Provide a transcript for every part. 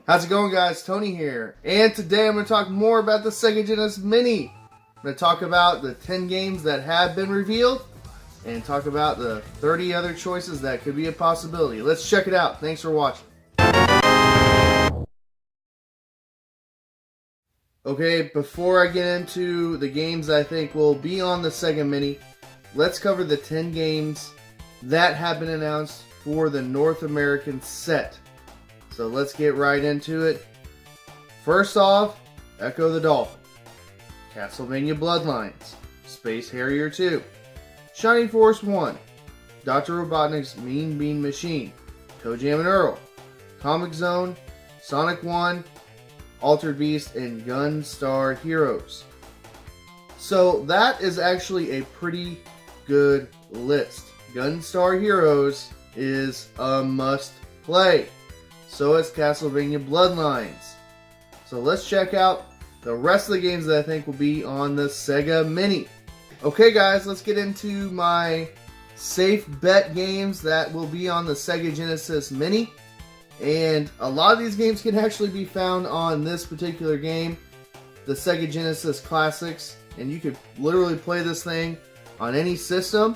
How's it going, guys? Tony here, and today I'm going to talk more about the Sega Genesis Mini. I'm going to talk about the 10 games that have been revealed, and talk about the 30 other choices that could be a possibility. Let's check it out. Thanks for watching. Okay, before I get into the games I think will be on the Sega Mini, let's cover the 10 games that have been announced for the North American set. So let's get right into it. First off, Echo the Dolphin, Castlevania Bloodlines, Space Harrier 2, Shining Force 1, Dr. Robotnik's Mean Bean Machine, Toe Jam and Earl, Comic Zone, Sonic 1, Altered Beast, and Gunstar Heroes. So that is actually a pretty good list. Gunstar Heroes is a must play. So is Castlevania Bloodlines. So let's check out the rest of the games that I think will be on the Sega Mini. Okay guys, let's get into my safe bet games that will be on the Sega Genesis Mini. And a lot of these games can actually be found on this particular game, the Sega Genesis Classics. And you could literally play this thing on any system.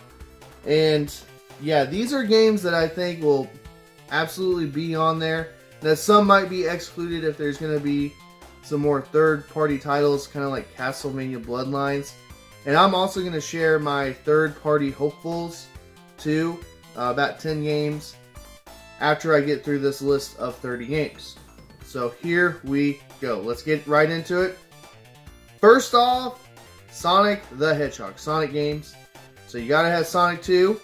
And yeah, these are games that I think will absolutely be on there. Now some might be excluded if there's going to be some more third-party titles, kind of like Castlevania Bloodlines. And I'm also going to share my third-party hopefuls too, about 10 games, after I get through this list of 30 games. So here we go. Let's get right into it. First off, Sonic the Hedgehog. Sonic games. So you got to have Sonic 2.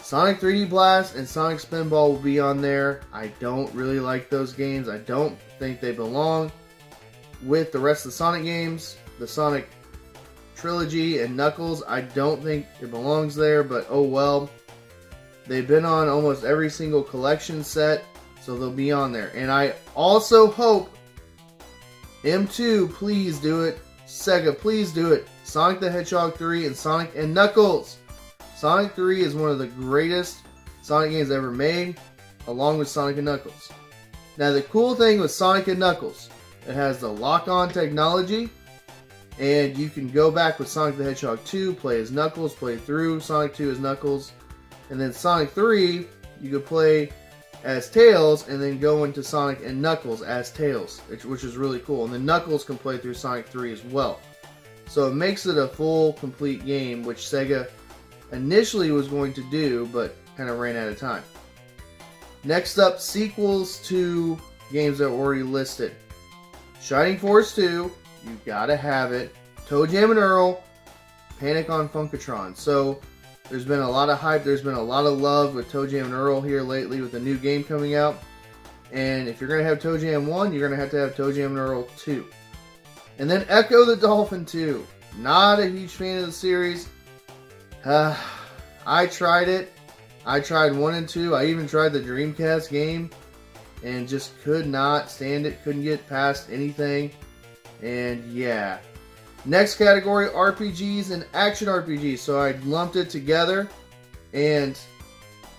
Sonic 3D Blast and Sonic Spinball will be on there. I don't really like those games. I don't think they belong with the rest of the Sonic games. The Sonic Trilogy and Knuckles, I don't think it belongs there, but oh well. They've been on almost every single collection set, so they'll be on there. And I also hope M2, please do it. Sega, please do it. Sonic the Hedgehog 3 and Sonic and Knuckles. Sonic 3 is one of the greatest Sonic games ever made, along with Sonic and Knuckles. Now the cool thing with Sonic and Knuckles, it has the lock-on technology, and you can go back with Sonic the Hedgehog 2, play as Knuckles, play through Sonic 2 as Knuckles, and then Sonic 3, you could play as Tails, and then go into Sonic and Knuckles as Tails, which is really cool. And then Knuckles can play through Sonic 3 as well. So it makes it a full, complete game, which Sega initially was going to do, but kind of ran out of time. Next up, sequels to games that were already listed. Shining Force 2, you gotta have it. Toe Jam and Earl, Panic on Funkatron. So there's been a lot of hype, there's been a lot of love with Toe Jam and Earl here lately with the new game coming out. And if you're gonna have Toe Jam 1, you're gonna have to have Toe Jam and Earl 2. And then Echo the Dolphin 2. Not a huge fan of the series. I tried it. I tried 1 and 2. I even tried the Dreamcast game and just could not stand it. Couldn't get past anything. And yeah. Next category, RPGs and action RPGs. So I lumped it together. And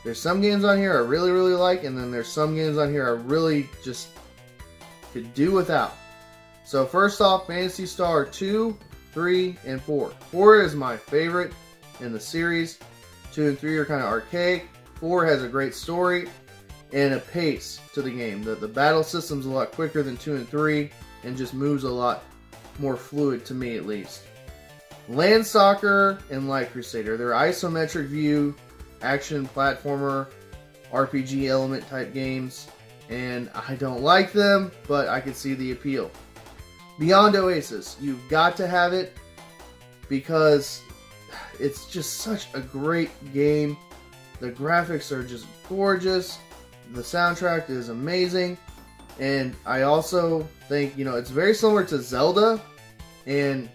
there's some games on here I really, really like. And then there's some games on here I really just could do without. So first off, Phantasy Star 2, 3, and 4. 4 is my favorite in the series. 2 and 3 are kind of archaic. 4 has a great story and a pace to the game. The battle system's a lot quicker than 2 and 3 and just moves a lot more fluid to me, at least. Land Soccer and Light Crusader. They're isometric view, action platformer, RPG element type games, and I don't like them, but I can see the appeal. Beyond Oasis. You've got to have it because it's just such a great game. The graphics are just gorgeous. The soundtrack is amazing. And I also think, it's very similar to Zelda. And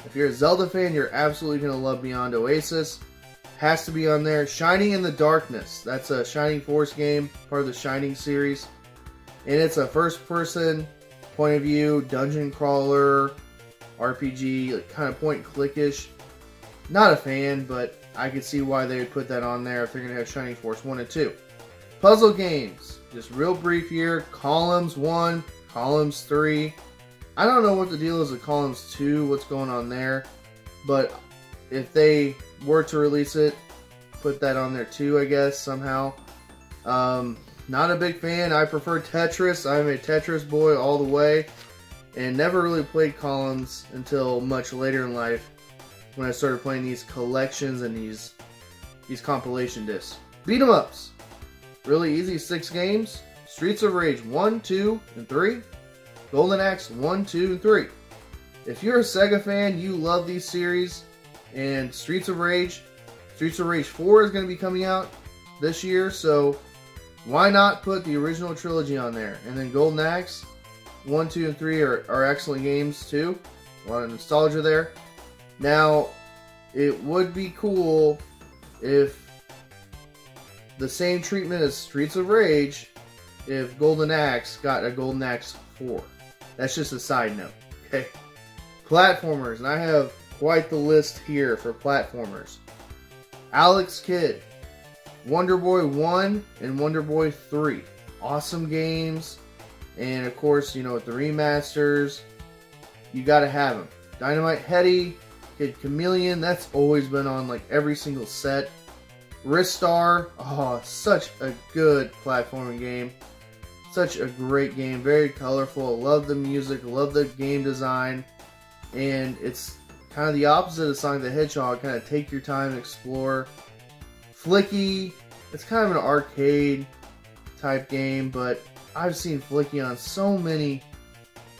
if you're a Zelda fan, you're absolutely going to love Beyond Oasis. Has to be on there. Shining in the Darkness. That's a Shining Force game, part of the Shining series. And it's a first-person, point of view, dungeon crawler, RPG, like kind of point and click-ish. Not a fan, but I could see why they would put that on there if they're going to have Shining Force 1 and 2. Puzzle games, just real brief here. Columns 1, Columns 3. I don't know what the deal is with Columns 2, what's going on there. But if they were to release it, put that on there too, I guess, somehow. Not a big fan. I prefer Tetris. I'm a Tetris boy all the way. And never really played Columns until much later in life, when I started playing these collections and these compilation discs. Beat 'em ups. Really easy, 6 games. Streets of Rage 1, 2, and 3. Golden Axe 1, 2, and 3. If you're a Sega fan, you love these series. And Streets of Rage 4 is going to be coming out this year, so why not put the original trilogy on there? And then Golden Axe 1, 2, and 3 are excellent games too. A lot of nostalgia there. Now, it would be cool if the same treatment as Streets of Rage, if Golden Axe got a Golden Axe 4. That's just a side note, okay? Platformers, and I have quite the list here for platformers. Alex Kidd, Wonder Boy 1 and Wonder Boy 3. Awesome games. And of course, you know, with the remasters, you gotta have them. Dynamite Headdy, Kid Chameleon, that's always been on like every single set. Ristar, oh, such a good platforming game. Such a great game, very colorful. Love the music, love the game design. And it's kind of the opposite of Sonic the Hedgehog, kind of take your time and explore. Flicky, it's kind of an arcade type game, but I've seen Flicky on so many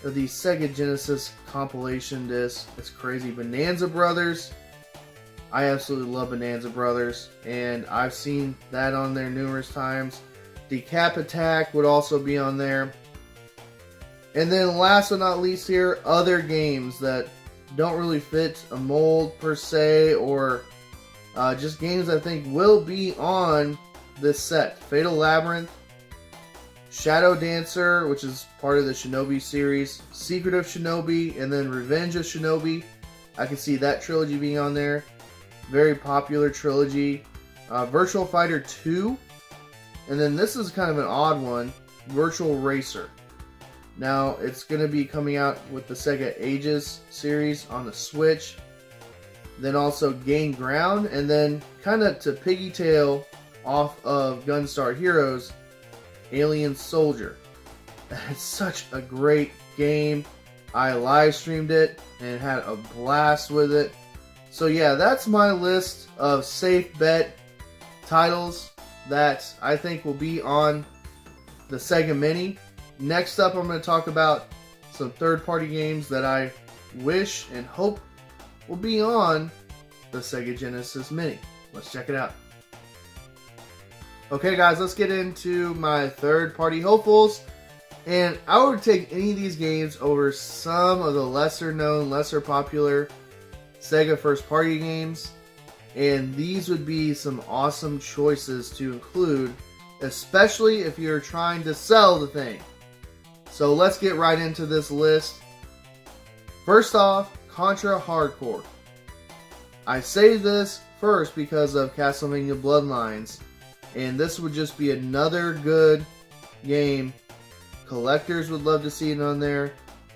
of these Sega Genesis compilation discs. It's crazy. Bonanza Brothers, I absolutely love Bonanza Brothers, and I've seen that on there numerous times. Decap Attack would also be on there. And then last but not least here, other games that don't really fit a mold per se, or just games I think will be on this set. Fatal Labyrinth, Shadow Dancer, which is part of the Shinobi series, Secret of Shinobi, and then Revenge of Shinobi. I can see that trilogy being on there. Very popular trilogy. Virtual Fighter 2, and then this is kind of an odd one, Virtual Racer. Now, it's going to be coming out with the Sega Ages series on the Switch. Then also Gain Ground, and then kind of to piggytail off of Gunstar Heroes, Alien Soldier. It's such a great game. I live streamed it and had a blast with it. So yeah, that's my list of safe bet titles that I think will be on the Sega Mini. Next up, I'm going to talk about some third-party games that I wish and hope will be on the Sega Genesis Mini. Let's check it out. Okay guys, let's get into my third-party hopefuls. And I would take any of these games over some of the lesser-known, lesser-popular Sega first-party games. And these would be some awesome choices to include, especially if you're trying to sell the thing. So let's get right into this list. First off, Contra Hardcore. I say this first because of Castlevania Bloodlines, and this would just be another good game. Collectors would love to see it on there,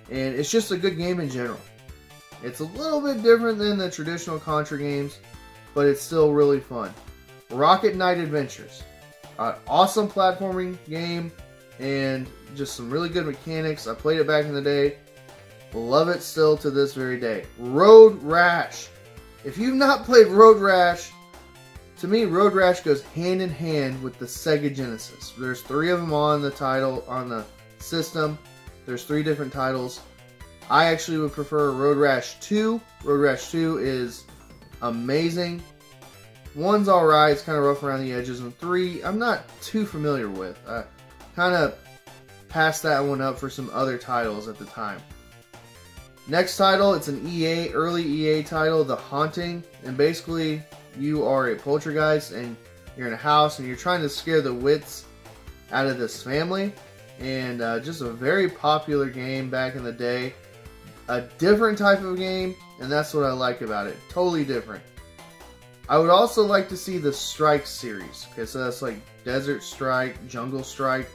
and it's just a good game in general. It's a little bit different than the traditional Contra games, but it's still really fun. Rocket Knight Adventures. Awesome platforming game, and just some really good mechanics. I played it back in the day. Love it still to this very day. Road Rash. If you've not played Road Rash, to me, Road Rash goes hand in hand with the Sega Genesis. There's 3 of them on the title, on the system. There's 3 different titles. I actually would prefer Road Rash 2. Road Rash 2 is amazing. 1's alright, it's kind of rough around the edges, and 3, I'm not too familiar with. I kind of passed that one up for some other titles at the time. Next title, it's an early EA title, The Haunting, and basically you are a poltergeist and you're in a house and you're trying to scare the wits out of this family, and just a very popular game back in the day. A different type of game, and that's what I like about it. Totally different. I would also like to see the Strike series. Okay, so that's like Desert Strike, Jungle Strike.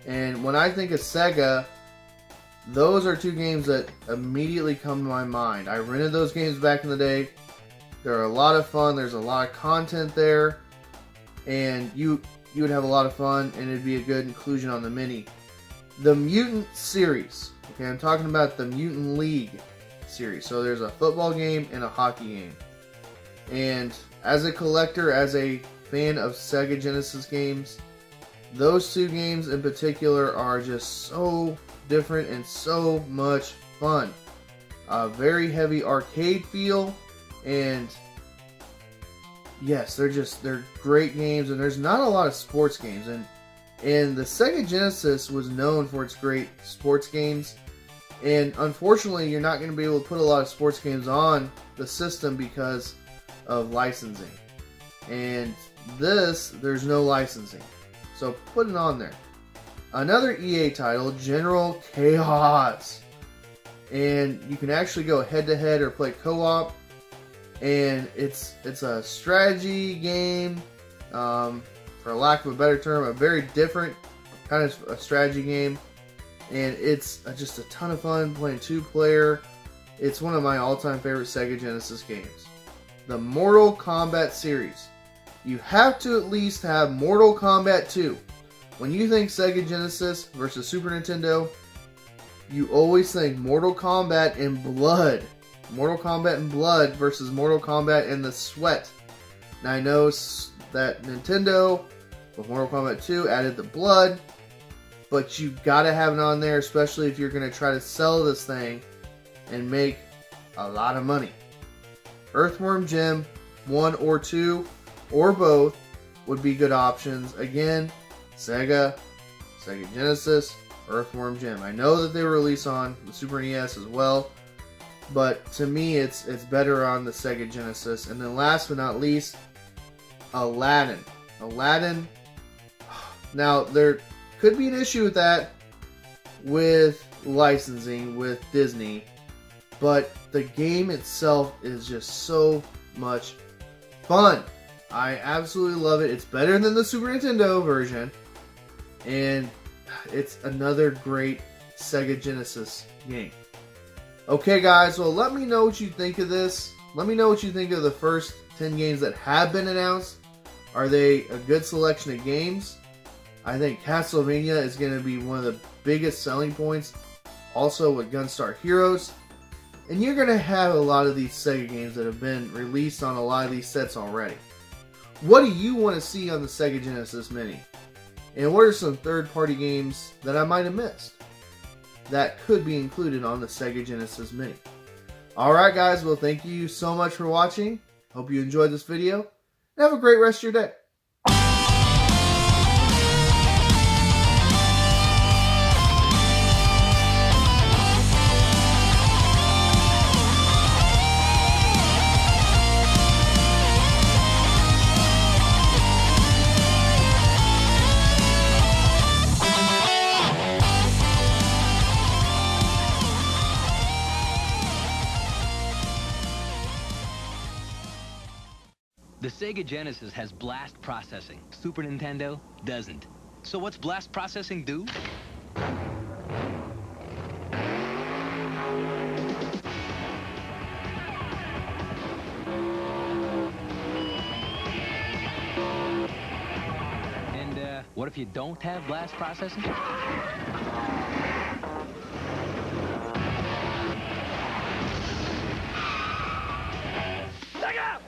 And when I think of Sega, those are two games that immediately come to my mind. I rented those games back in the day. They're a lot of fun. There's a lot of content there. And you would have a lot of fun, and it'd be a good inclusion on the Mini. The Mutant series. Okay, I'm talking about the Mutant League series. So there's a football game and a hockey game. And as a collector, as a fan of Sega Genesis games, those two games in particular are just so different and so much fun. Very heavy arcade feel, and yes, they're great games, and there's not a lot of sports games, and the Sega Genesis was known for its great sports games, and unfortunately you're not going to be able to put a lot of sports games on the system because of licensing. And there's no licensing, so put it on there. Another EA title, General Chaos, and you can actually go head to head or play co-op, and it's a strategy game, for lack of a better term, a very different kind of a strategy game, and it's just a ton of fun playing 2-player. It's one of my all-time favorite Sega Genesis games. The Mortal Kombat series. You have to at least have Mortal Kombat 2. When you think Sega Genesis versus Super Nintendo, you always think Mortal Kombat and Blood. Mortal Kombat and Blood versus Mortal Kombat and the Sweat. Now I know that Nintendo, with Mortal Kombat 2, added the blood, but you gotta have it on there, especially if you're gonna try to sell this thing and make a lot of money. Earthworm Jim 1 or 2 or both would be good options. Again, Sega Genesis, Earthworm Jim. I know that they were released on the Super NES as well, but to me it's better on the Sega Genesis. And then last but not least, Aladdin. Now there could be an issue with that with licensing with Disney, but the game itself is just so much fun. I absolutely love it. It's better than the Super Nintendo version, and it's another great Sega Genesis game. Okay guys, well let me know what you think of this. Let me know what you think of the first 10 games that have been announced. Are they a good selection of games? I think Castlevania is going to be one of the biggest selling points, also with Gunstar Heroes. And you're going to have a lot of these Sega games that have been released on a lot of these sets already. What do you want to see on the Sega Genesis Mini? And what are some third-party games that I might have missed that could be included on the Sega Genesis Mini? Alright guys, well thank you so much for watching. Hope you enjoyed this video. And have a great rest of your day. The Sega Genesis has blast processing. Super Nintendo doesn't. So what's blast processing do? And what if you don't have blast processing? Sega!